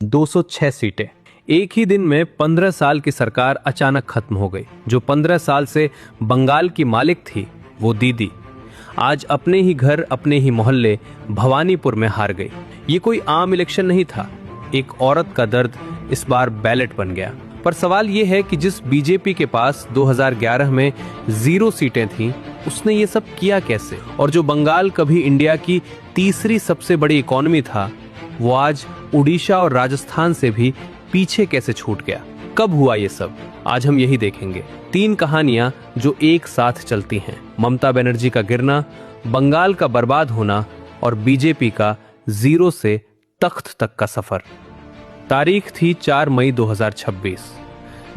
206 सीटें। एक ही दिन में 15 साल की सरकार अचानक खत्म हो गई। जो 15 साल से बंगाल की मालिक थी, वो दीदी आज अपने ही घर, अपने ही मोहल्ले भवानीपुर में हार गई। ये कोई आम इलेक्शन नहीं था, एक औरत का दर्द इस बार बैलेट बन गया। पर सवाल ये है कि जिस बीजेपी के पास 2011 में 0 सीटें थीं, उसने ये सब किया कैसे? और जो बंगाल कभी इंडिया की तीसरी सबसे बड़ी इकोनॉमी था, वो आज उड़ीसा और राजस्थान से भी पीछे कैसे छूट गया? कब हुआ ये सब? आज हम यही देखेंगे। 3 कहानियां जो एक साथ चलती हैं: ममता बनर्जी का गिरना, बंगाल का बर्बाद होना और बीजेपी का 0 से तख्त तक का सफर। तारीख थी 4 मई 2026।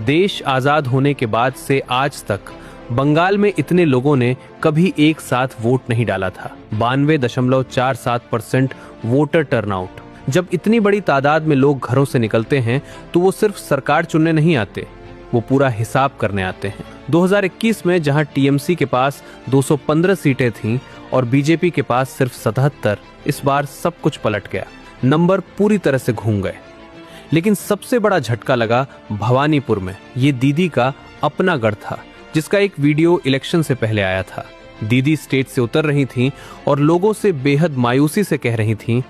देश आजाद होने के बाद से आज तक बंगाल में इतने लोगों ने कभी एक साथ वोट नहीं डाला था। 92.47% वोटर टर्नआउट। जब इतनी बड़ी तादाद में लोग घरों से निकलते हैं तो वो सिर्फ सरकार चुनने नहीं आते, वो पूरा हिसाब करने आते हैं। 2021 में जहां टीएमसी के पास 215 सीटें थीं और बीजेपी के पास सिर्फ 77, इस बार सब कुछ पलट गया। नंबर पूरी तरह से घूम गए। लेकिन सबसे बड़ा झटका लगा भवानीपुर में। ये दीदी का अपना गढ़ था, जिसका एक वीडियो इलेक्शन से पहले आया था। दीदी स्टेज से उतर रही थीं और लोगों से बेहद मायूसी से कह रही थीं,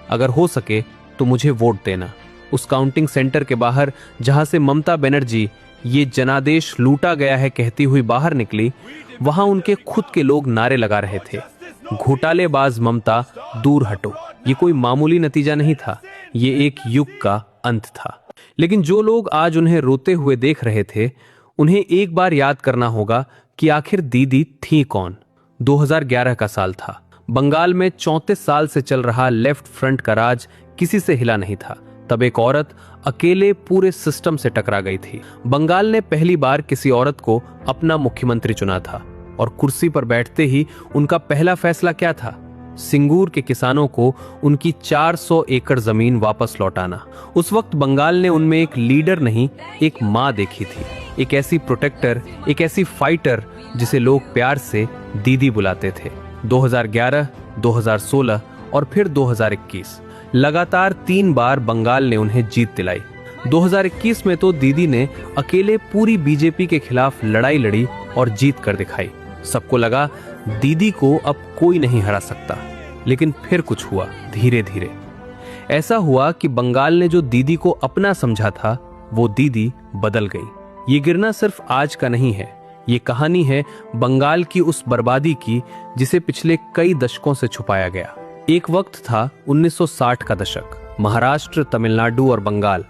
अगर हो सके तो मुझे वोट देना। उस काउंटिंग सेंटर के बाहर जहां से ममता बनर्जी ये जनादेश लूटा गया है कहती हुई बाहर निकली, वहां उनके खुद के लोग नारे लगा रहे थे, घोटालेबाज ममता दूर हटो। ये कोई मामूली नतीजा नहीं था, ये एक युग का अंत था। लेकिन जो लोग आज उन्हें रोते हुए देख रहे थे, उन्हें एक बार याद करना होगा कि आखिर दीदी थी कौन। 2011 का साल था। बंगाल में 34 साल से चल रहा लेफ्ट फ्रंट का राज किसी से हिला नहीं था। तब एक औरत अकेले पूरे सिस्टम से टकरा गई थी। बंगाल ने पहली बार किसी औरत को अपना मुख्यमंत्री चुना था और कुर्सी पर बैठते ही उनका पहला फैसला क्या था? सिंगूर के किसानों को उनकी 400 एकड़ जमीन वापस लौटाना। उस वक्त बंगाल ने उनमें एक लीडर नहीं, एक माँ देखी थी, एक ऐसी प्रोटेक्टर, एक ऐसी फाइटर जिसे लोग प्यार से दीदी बुलाते थे। 2011, 2016 और फिर 2021 लगातार 3 बार बंगाल ने उन्हें जीत दिलाई। 2021 में तो दीदी ने अकेले पूरी बीजेपी के खिलाफ लड़ाई लड़ी और जीत कर दिखाई। सबको लगा दीदी को अब कोई नहीं हरा सकता। लेकिन फिर कुछ हुआ। धीरे धीरे ऐसा हुआ कि बंगाल ने जो दीदी को अपना समझा था, वो दीदी बदल गई। ये गिरना सिर्फ आज का नहीं है, ये कहानी है बंगाल की उस बर्बादी की जिसे पिछले कई दशकों से छुपाया गया। एक वक्त था 1960 का दशक। महाराष्ट्र, तमिलनाडु और बंगाल,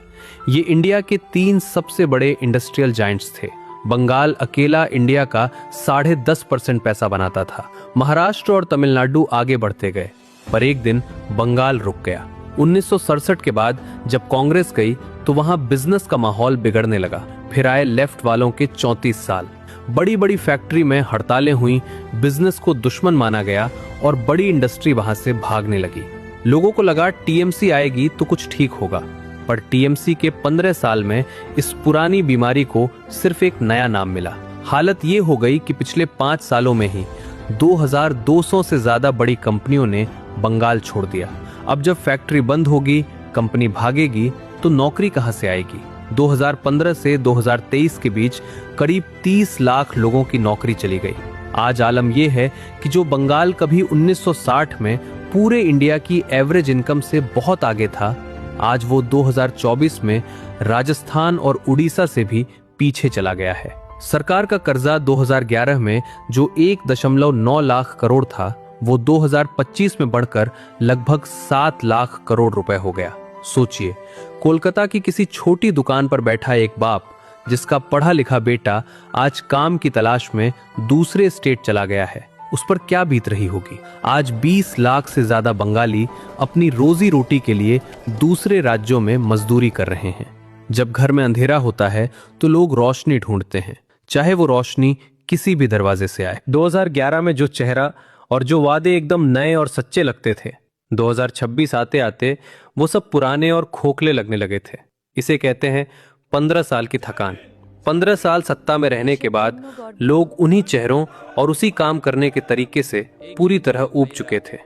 ये इंडिया के 3 सबसे बड़े इंडस्ट्रियल जायंट्स थे। बंगाल अकेला इंडिया का 10.5% पैसा बनाता था। महाराष्ट्र और तमिलनाडु आगे बढ़ते गए, पर एक दिन बंगाल रुक गया। 1967 के बाद जब कांग्रेस गई तो वहां बिजनेस का माहौल बिगड़ने लगा। फिर आए लेफ्ट वालों के 34 साल। बड़ी बड़ी फैक्ट्री में हड़तालें हुई, बिजनेस को दुश्मन माना गया और बड़ी इंडस्ट्री वहां से भागने लगी। लोगों को लगा टीएमसी आएगी तो कुछ ठीक होगा, पर टीएमसी के 15 साल में इस पुरानी बीमारी को सिर्फ एक नया नाम मिला। हालत ये हो गई कि पिछले 5 सालों में ही 2200 से ज्यादा बड़ी कंपनियों ने बंगाल छोड़ दिया। अब जब फैक्ट्री बंद होगी, कंपनी भागेगी, तो नौकरी कहां से आएगी? 2015 से 2023 के बीच करीब 30 लाख लोगों की नौकरी चली गई। आज आलम यह है कि जो बंगाल कभी 1960 में पूरे इंडिया की एवरेज इनकम से बहुत आगे था, आज वो 2024 में राजस्थान और उड़ीसा से भी पीछे चला गया है। सरकार का कर्जा 2011 में जो 1.9 लाख करोड़ था, वो 2025 में बढ़कर लगभग 7 लाख करोड़ रुपए हो गया। सोचिए, कोलकाता की किसी छोटी दुकान पर बैठा एक बाप, जिसका पढ़ा लिखा बेटा आज काम की तलाश में दूसरे स्टेट चला गया है, उस पर क्या बीत रही होगी। आज 20 लाख से ज्यादा बंगाली अपनी रोजी रोटी के लिए दूसरे राज्यों में मजदूरी कर रहे हैं। जब घर में अंधेरा होता है तो लोग रोशनी ढूंढते हैं, चाहे वो रोशनी किसी भी दरवाजे से आए। 2011 में जो चेहरा और जो वादे एकदम नए और सच्चे लगते थे, 2026 आते आते वो सब पुराने और खोखले लगने लगे थे। इसे कहते हैं 15 साल की थकान। 15 साल सत्ता में रहने के बाद लोग उन्हीं चेहरों और उसी काम करने के तरीके से पूरी तरह ऊब चुके थे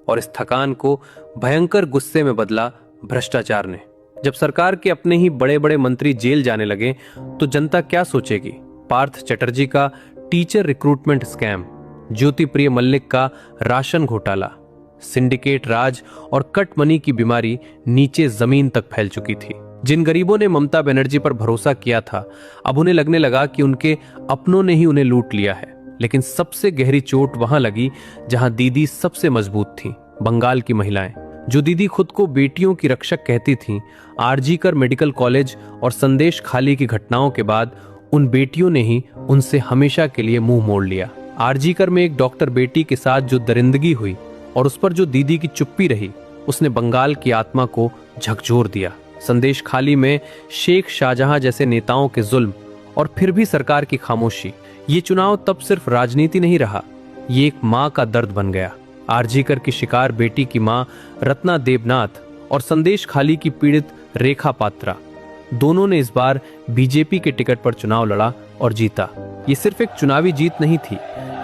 और इस थकान को भयंकर गुस्से में बदला भ्रष्टाचार ने। जब सरकार के अपने ही बड़े बड़े मंत्री जेल जाने लगे तो जनता क्या सोचेगी? पार्थ चटर्जी का टीचर रिक्रूटमेंट स्कैम, ज्योति प्रिय मल्लिक का राशन घोटाला, सिंडिकेट राज और कट मनी की बीमारी नीचे जमीन तक फैल चुकी थी। जिन गरीबों ने ममता बनर्जी पर भरोसा किया था, अब उन्हें लगने लगा कि उनके अपनों ने ही उन्हें लूट लिया है। लेकिन सबसे गहरी चोट वहां लगी जहां दीदी सबसे मजबूत थी, बंगाल की महिलाएं। जो दीदी खुद को बेटियों की रक्षक कहती थीं, आरजीकर मेडिकल कॉलेज और संदेश खाली की घटनाओं के बाद उन बेटियों ने ही उनसे हमेशा के लिए मुंह मोड़ लिया। आरजीकर में एक डॉक्टर बेटी के साथ जो दरिंदगी हुई और उस पर जो दीदी की चुप्पी रही, उसने बंगाल की आत्मा को झकझोर दिया। संदेश खाली में शेख शाहजहां जैसे नेताओं के जुल्म और फिर भी सरकार की खामोशी। ये चुनाव तब सिर्फ राजनीति नहीं रहा, ये एक माँ का दर्द बन गया। आरजीकर की शिकार बेटी की मां रत्ना देबनाथ और संदेश खाली की पीड़ित रेखा पात्रा, दोनों ने इस बार बीजेपी के टिकट पर चुनाव लड़ा और जीता। ये सिर्फ एक चुनावी जीत नहीं थी,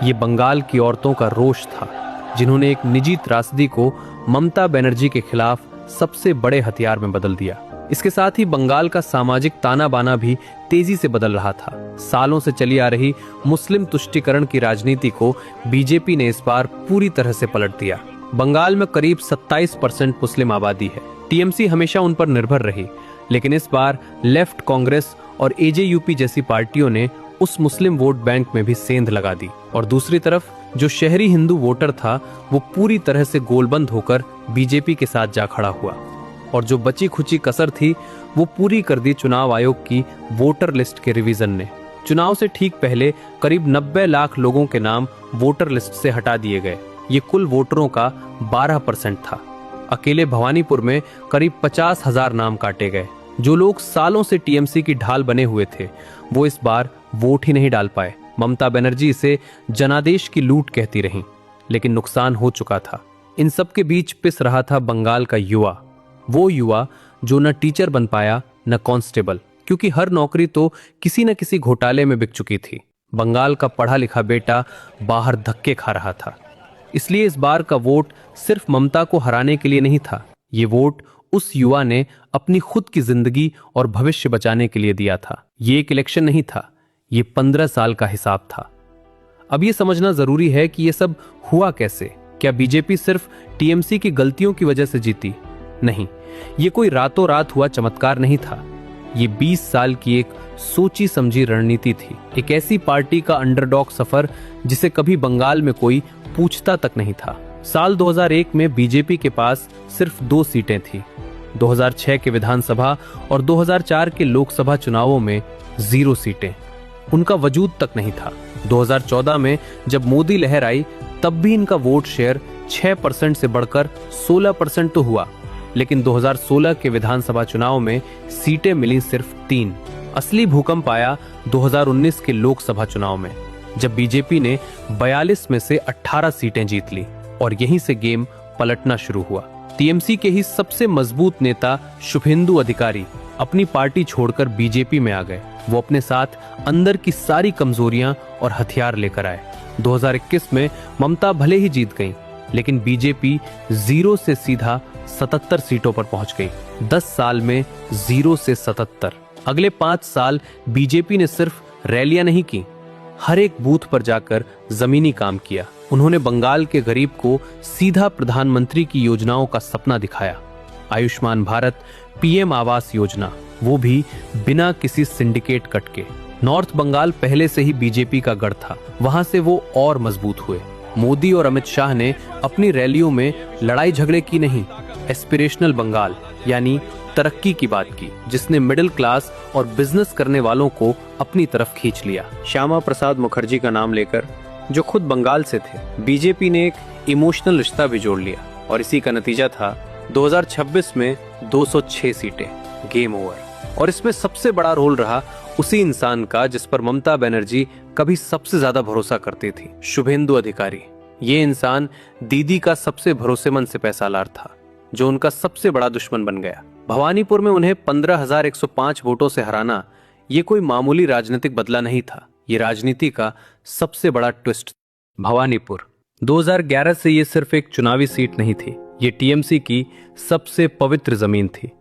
ये बंगाल की औरतों का रोष था, जिन्होंने एक निजी त्रासदी को ममता बनर्जी के खिलाफ सबसे बड़े हथियार में बदल दिया। इसके साथ ही बंगाल का सामाजिक ताना बाना भी तेजी से बदल रहा था। सालों से चली आ रही मुस्लिम तुष्टीकरण की राजनीति को बीजेपी ने इस बार पूरी तरह से पलट दिया। बंगाल में करीब 27% मुस्लिम आबादी है। टीएमसी हमेशा उन पर निर्भर रही, लेकिन इस बार लेफ्ट कांग्रेस और एजेयूपी जैसी पार्टियों ने उस मुस्लिम वोट बैंक में भी सेंध लगा दी। और दूसरी तरफ जो शहरी हिंदू वोटर था, वो पूरी तरह से गोलबंद होकर बीजेपी के साथ जा खड़ा हुआ। और जो बची खुची कसर थी, वो पूरी कर दी चुनाव आयोग की वोटर लिस्ट के रिवीजन ने। चुनाव से ठीक पहले करीब 90 लाख लोगों के नाम वोटर लिस्ट से हटा दिए गए। ये कुल वोटरों का 12% था। अकेले भवानीपुर में करीब 50,000 नाम काटे गए। जो लोग सालों से टीएमसी की ढाल बने हुए थे, वो इस बार वोट ही नहीं डाल पाए। ममता बनर्जी इसे जनादेश की लूट कहती रहीं, लेकिन नुकसान हो चुका था। इन सब के बीच पिस रहा था बंगाल का युवा, वो युवा जो न टीचर बन पाया न कांस्टेबल, क्योंकि हर नौकरी तो किसी न किसी घोटाले में बिक चुकी थी। बंगाल का पढ़ा लिखा बेटा बाहर धक्के खा रहा था। इसलिए इस बार का वोट सिर्फ ममता को हराने के लिए नहीं था, ये वोट उस युवा ने अपनी खुद की जिंदगी और भविष्य बचाने के लिए दिया था। ये एक इलेक्शन नहीं था, ये 15 साल का हिसाब था। अब ये समझना जरूरी है कि ये सब हुआ कैसे। क्या बीजेपी सिर्फ टीएमसी की गलतियों की वजह से जीती? नहीं, ये कोई रातों रात हुआ चमत्कार नहीं था। ये 20 साल की एक सोची समझी रणनीति थी। एक ऐसी पार्टी का अंडरडॉग सफर जिसे कभी बंगाल में कोई पूछता तक नहीं था। साल 2001 में बीजेपी के पास सिर्फ 2 सीटें थी। 2006 के विधानसभा और 2004 के लोकसभा चुनावों में 0 सीटें। उनका वजूद तक नहीं था। 2014 में जब मोदी लहर आई, तब भी इनका वोट शेयर 6% से बढ़कर 16% तो हुआ, लेकिन 2016 के विधानसभा चुनाव में सीटें मिली सिर्फ 3। असली भूकंप आया 2019 के लोकसभा चुनाव में, जब बीजेपी ने 42 में से 18 सीटें जीत ली और यहीं से गेम पलटना शुरू हुआ। टीएमसी के ही सबसे मजबूत नेता शुभेंदु अधिकारी अपनी पार्टी छोड़कर बीजेपी में आ गए। वो अपने साथ अंदर की सारी कमजोरियां और हथियार लेकर आए। 2021 में ममता भले ही जीत गई, लेकिन बीजेपी 0 से सीधा 77 सीटों पर पहुंच गई। 10 साल में 0 से 77। अगले 5 साल बीजेपी ने सिर्फ रैलियां नहीं की, हर एक बूथ पर जाकर जमीनी काम किया। उन्होंने बंगाल के गरीब को सीधा प्रधानमंत्री की योजनाओं का सपना दिखाया। आयुष्मान भारत, पीएम आवास योजना, वो भी बिना किसी सिंडिकेट कट के। नॉर्थ बंगाल पहले से ही बीजेपी का गढ़ था, वहां से वो और मजबूत हुए। मोदी और अमित शाह ने अपनी रैलियों में लड़ाई झगड़े की नहीं, एस्पिरेशनल बंगाल यानी तरक्की की बात की, जिसने मिडिल क्लास और बिजनेस करने वालों को अपनी तरफ खींच लिया। श्यामा प्रसाद मुखर्जी का नाम लेकर, जो खुद बंगाल से थे, बीजेपी ने एक इमोशनल रिश्ता भी जोड़ लिया और इसी का नतीजा था 2026 में 206 सीटें, गेम ओवर। और इसमें सबसे बड़ा रोल रहा उसी इंसान का जिस पर ममता बनर्जी कभी सबसे ज्यादा भरोसा करती थी, शुभेंदु अधिकारी। ये इंसान दीदी का सबसे भरोसेमंद सिपहसालार था, जो उनका सबसे बड़ा दुश्मन बन गया। भवानीपुर में उन्हें 15,105 वोटों से हराना ये कोई मामूली राजनीतिक बदला नहीं था, ये राजनीति का सबसे बड़ा ट्विस्ट। भवानीपुर 2011 से ये सिर्फ एक चुनावी सीट नहीं थी, ये टीएमसी की सबसे पवित्र जमीन थी।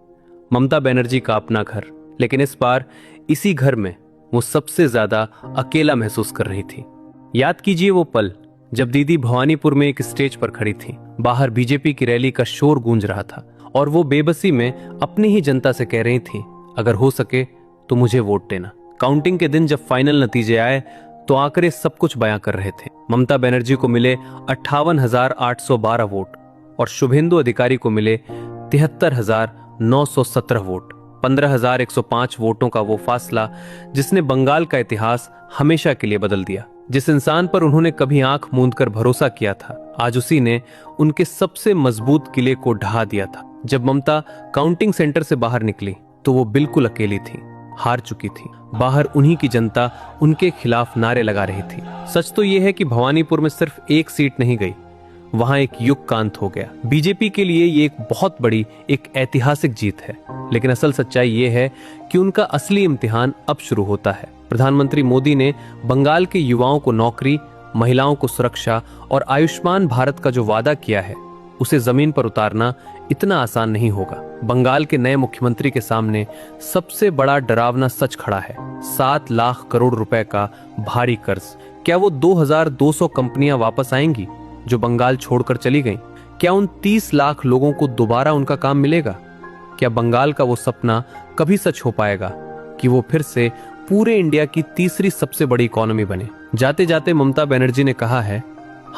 ममता बनर्जी का अपना घर, लेकिन इस बार इसी घर में वो सबसे ज्यादा अकेला महसूस कर रही थी। याद कीजिए वो पल जब दीदी भवानीपुर में एक स्टेज पर खड़ी थी, बाहर बीजेपी की रैली का शोर गूंज रहा था और वो बेबसी में अपनी ही जनता से कह रही थी, अगर हो सके तो मुझे वोट देना। काउंटिंग के दिन जब फाइनल नतीजे आए तो आंकड़े सब कुछ बयां कर रहे थे। ममता बनर्जी को मिले 58,812 वोट और शुभेंदु अधिकारी को मिले 73,917 वोट। 15,105 वोटों का वो फासला जिसने बंगाल का इतिहास हमेशा के लिए बदल दिया। जिस इंसान पर उन्होंने कभी आंख मूंद कर भरोसा किया था, आज उसी ने उनके सबसे मजबूत किले को ढहा दिया था। जब ममता काउंटिंग सेंटर से बाहर निकली तो वो बिल्कुल अकेली थी, हार चुकी थी। बाहर उन्हीं की जनता उनके खिलाफ नारे लगा रही थी। सच तो यह है कि भवानीपुर में सिर्फ एक सीट नहीं गई, वहां एक युग का अंत हो गया। बीजेपी के लिए ये एक बहुत बड़ी, एक ऐतिहासिक जीत है, लेकिन असल सच्चाई ये है कि उनका असली इम्तिहान अब शुरू होता है। प्रधानमंत्री मोदी ने बंगाल के युवाओं को नौकरी, महिलाओं को सुरक्षा और आयुष्मान भारत का जो वादा किया है, उसे जमीन पर उतारना इतना आसान नहीं होगा। बंगाल के नए मुख्यमंत्री के सामने सबसे बड़ा डरावना सच खड़ा है, 7 लाख करोड़ रुपए का भारी कर्ज। क्या वो 2,200 कंपनियां वापस आएंगी जो बंगाल छोड़कर चली गईं? क्या उन 30 लाख लोगों को दोबारा उनका काम मिलेगा? क्या बंगाल का वो सपना कभी सच हो पाएगा कि वो फिर से पूरे इंडिया की तीसरी सबसे बड़ी इकोनॉमी बने? जाते जाते ममता बनर्जी ने कहा है,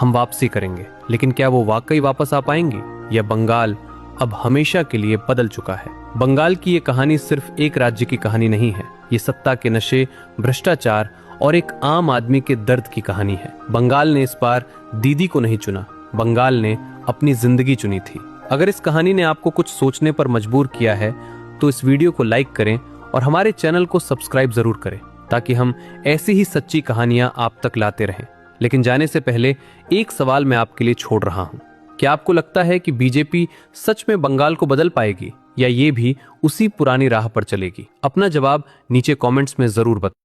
हम वापसी करेंगे, लेकिन क्या वो वाकई वापस आ पाएंगी या बंगाल अब हमेशा के लिए बदल चुका है? बंगाल की ये कहानी सिर्फ एक राज्य की कहानी नहीं है, ये सत्ता के नशे, भ्रष्टाचार और एक आम आदमी के दर्द की कहानी है। बंगाल ने इस बार दीदी को नहीं चुना, बंगाल ने अपनी जिंदगी चुनी थी। अगर इस कहानी ने आपको कुछ सोचने पर मजबूर किया है तो इस वीडियो को लाइक करें और हमारे चैनल को सब्सक्राइब जरूर करें, ताकि हम ऐसी ही सच्ची कहानियां आप तक लाते रहें। लेकिन जाने से पहले एक सवाल मैं आपके लिए छोड़ रहा हूं। क्या आपको लगता है कि बीजेपी सच में बंगाल को बदल पाएगी या ये भी उसी पुरानी राह पर चलेगी? अपना जवाब नीचे कमेंट्स में जरूर बताएं।